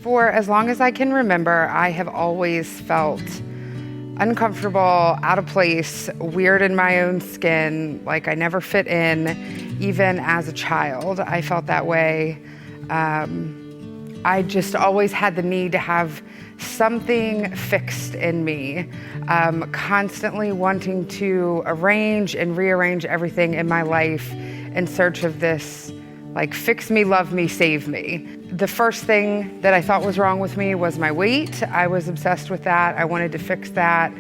For as long as I can remember, I have always felt uncomfortable, out of place, weird in my own skin, like I never fit in. Even as a child, I felt that way. I just always had the need to have something fixed in me, constantly wanting to arrange and rearrange everything in my life in search of this, like, fix me, love me, save me. The first thing that I thought was wrong with me was my weight. I was obsessed with that. I wanted to fix that.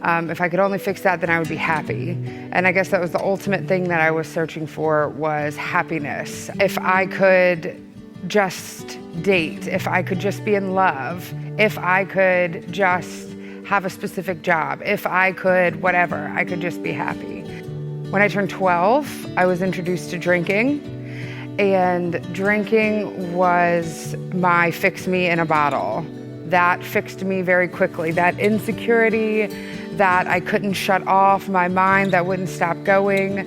If I could only fix that, then I would be happy. And I guess that was the ultimate thing that I was searching for, was happiness. If I could just date, if I could just be in love, if I could just have a specific job, if I could whatever, I could just be happy. When I turned 12, I was introduced to drinking, and drinking was my fix me in a bottle. That fixed me very quickly. That insecurity that I couldn't shut off, my mind that wouldn't stop going,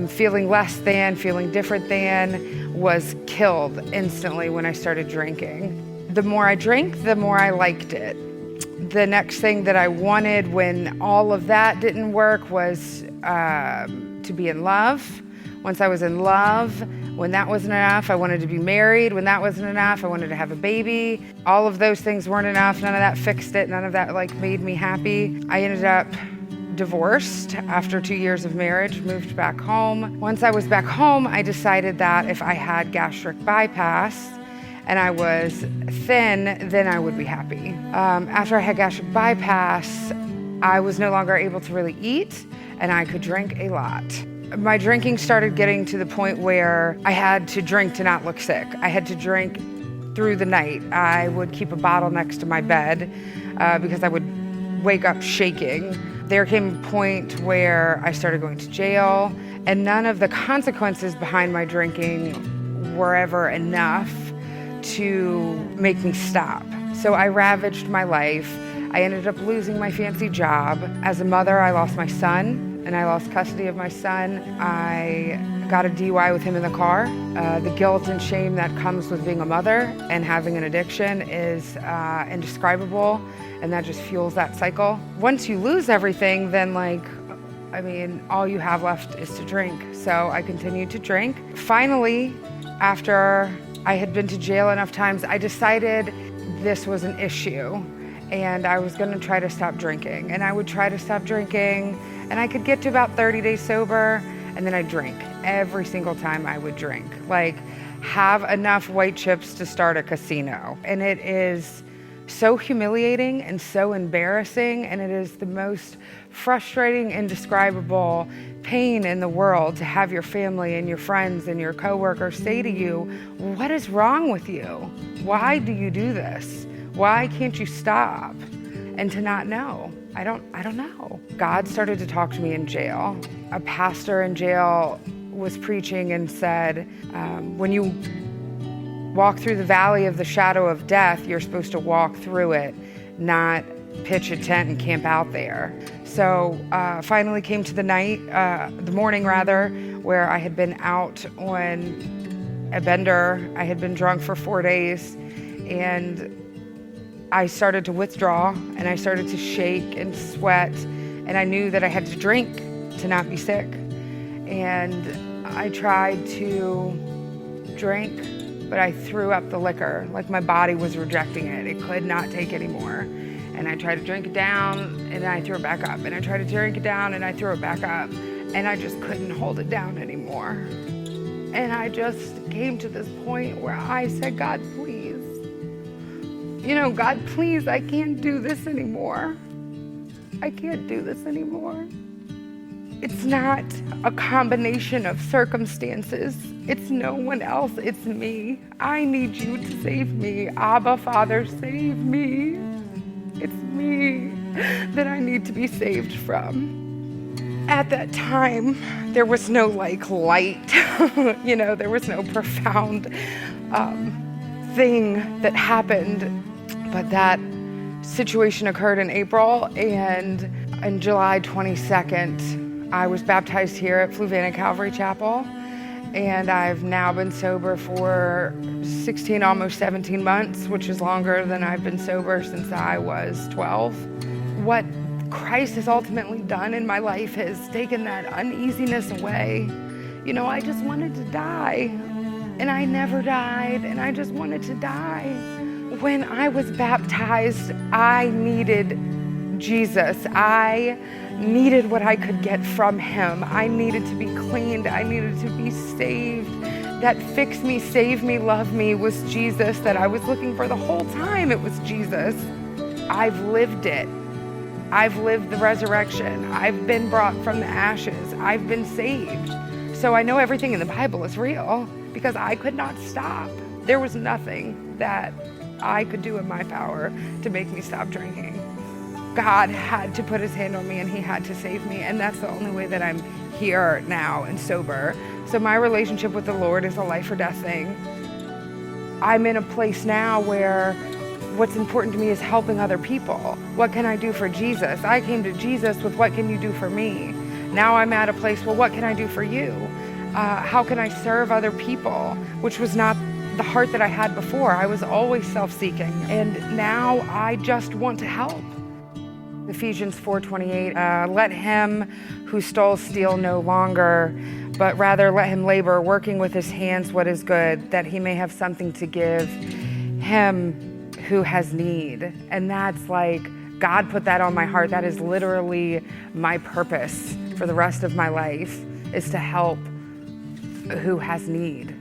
feeling less than, feeling different than, was killed instantly when I started drinking. The more I drank, the more I liked it. The next thing that I wanted when all of that didn't work was to be in love. Once I was in love, when that wasn't enough, I wanted to be married. When that wasn't enough, I wanted to have a baby. All of those things weren't enough. None of that fixed it. None of that made me happy. I ended up divorced after 2 years of marriage, moved back home. Once I was back home, I decided that if I had gastric bypass and I was thin, then I would be happy. After I had gastric bypass, I was no longer able to really eat, and I could drink a lot. My drinking started getting to the point where I had to drink to not look sick. I had to drink through the night. I would keep a bottle next to my bed because I would wake up shaking. There came a point where I started going to jail, and none of the consequences behind my drinking were ever enough to make me stop. So I ravaged my life. I ended up losing my fancy job. As a mother, I lost my son, and I lost custody of my son. I got a DUI with him in the car. The guilt and shame that comes with being a mother and having an addiction is indescribable, and that just fuels that cycle. Once you lose everything, then all you have left is to drink. So I continued to drink. Finally, after I had been to jail enough times, I decided this was an issue, and I was gonna try to stop drinking. And I would try to stop drinking, and I could get to about 30 days sober, and then I'd drink. Every single time I would drink. Have enough white chips to start a casino. And it is so humiliating and so embarrassing, and it is the most frustrating, indescribable pain in the world to have your family and your friends and your coworkers say to you, "What is wrong with you? Why do you do this? Why can't you stop?" And to not know. I don't know. God started to talk to me in jail. A pastor in jail was preaching and said, when you walk through the valley of the shadow of death, you're supposed to walk through it, not pitch a tent and camp out there. So finally came to the morning where I had been out on a bender. I had been drunk for 4 days, and I started to withdraw, and I started to shake and sweat, and I knew that I had to drink to not be sick. And I tried to drink, but I threw up the liquor. My body was rejecting it. It could not take anymore. And I tried to drink it down, and I threw it back up. And I tried to drink it down, and I threw it back up. And I just couldn't hold it down anymore. And I just came to this point where I said, "God, please. God, please, I can't do this anymore. I can't do this anymore." It's not a combination of circumstances. It's no one else, it's me. I need you to save me. Abba, Father, save me. It's me that I need to be saved from. At that time, there was no light, there was no profound thing that happened. But that situation occurred in April, and on July 22nd, I was baptized here at Fluvanna Calvary Chapel, And I've now been sober for 16, almost 17 months, which is longer than I've been sober since I was 12. What Christ has ultimately done in my life has taken that uneasiness away. You know, I just wanted to die, and I never died, and I just wanted to die. When I was baptized, I needed Jesus. I needed what I could get from him. I needed to be cleaned. I needed to be saved. That fix me, save me, love me was Jesus that I was looking for the whole time. It was Jesus. I've lived it. I've lived the resurrection. I've been brought from the ashes. I've been saved. So I know everything in the Bible is real because I could not stop. There was nothing that I could do in my power to make me stop drinking. God had to put his hand on me and he had to save me. And that's the only way that I'm here now and sober. So my relationship with the Lord is a life or death thing. I'm in a place now where what's important to me is helping other people. What can I do for Jesus? I came to Jesus with what can you do for me? Now I'm at a place, well, what can I do for you? How can I serve other people? Which was not the heart that I had before. I was always self-seeking. And now I just want to help. Ephesians 4:28, let him who stole steal no longer, but rather let him labor, working with his hands what is good, that he may have something to give him who has need. And that's like, God put that on my heart. That is literally my purpose for the rest of my life, is to help who has need.